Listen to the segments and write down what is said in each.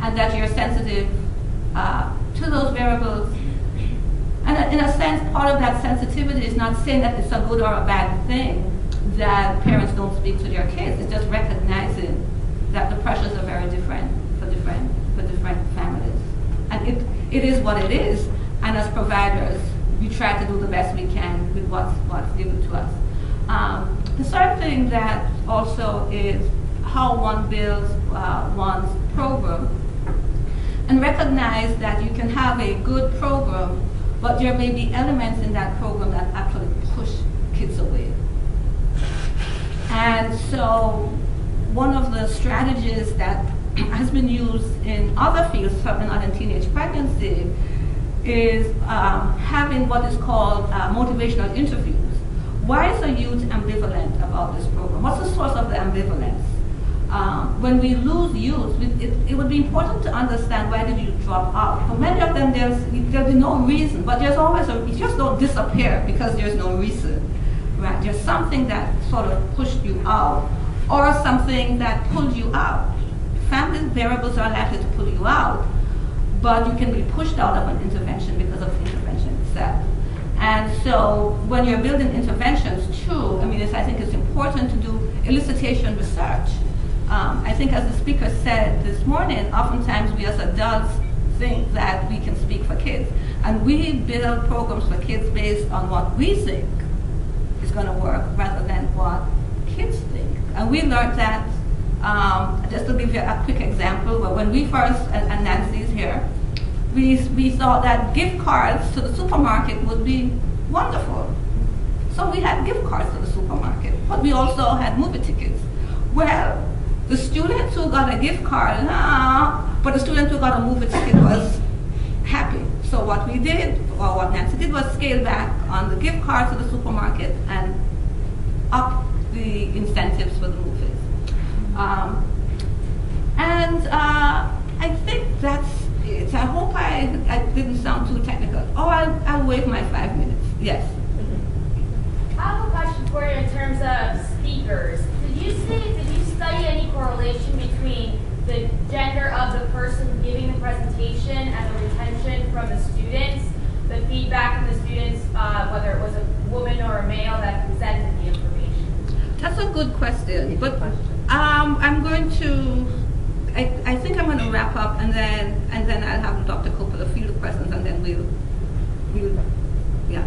and that you're sensitive to those variables. And in a sense, part of that sensitivity is not saying that it's a good or a bad thing that parents don't speak to their kids. It's just recognizing that the pressures are very different for different families. And it is what it is. And as providers, we try to do the best we can with what's given to us. The third thing that also is how one builds one's program, and recognize that you can have a good program, but there may be elements in that program that actually push kids away. And so one of the strategies that has been used in other fields, certainly not in teenage pregnancy, is having what is called motivational interviews. Why is a youth ambivalent about this program? What's the source of the ambivalence? When we lose youth, it would be important to understand why did you drop out. For many of them, there'll be no reason, but there's always you just don't disappear because there's no reason, right? There's something that sort of pushed you out, or something that pulled you out. Family variables are likely to pull you out, but you can be pushed out of an intervention because of the intervention itself. And so when you're building interventions too, I think it's important to do elicitation research. I think as the speaker said this morning, oftentimes we as adults think that we can speak for kids. And we build programs for kids based on what we think is going to work rather than what kids think. And we learned that, just to give you a quick example, when we first, and Nancy's here, we thought that gift cards to the supermarket would be wonderful. So we had gift cards to the supermarket, but we also had movie tickets. Well, the student who got a gift card, but the student who got a movie ticket was happy. So what we did, or what Nancy did, was scale back on the gift cards to the supermarket and up the incentives for the movies. I think that's it. I hope I didn't sound too technical. Oh, I'll wait my 5 minutes. Yes. I have a question for you in terms of speakers. Did you study any correlation between the gender of the person giving the presentation and the retention from the students, the feedback from the students, whether it was a woman or a male that presented the information? That's a good question. But I'm going to, I think I'm going to wrap up, and then I'll have Dr. Coppola field questions, and then we'll yeah.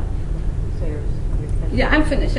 So you're finished? Yeah, I'm finished.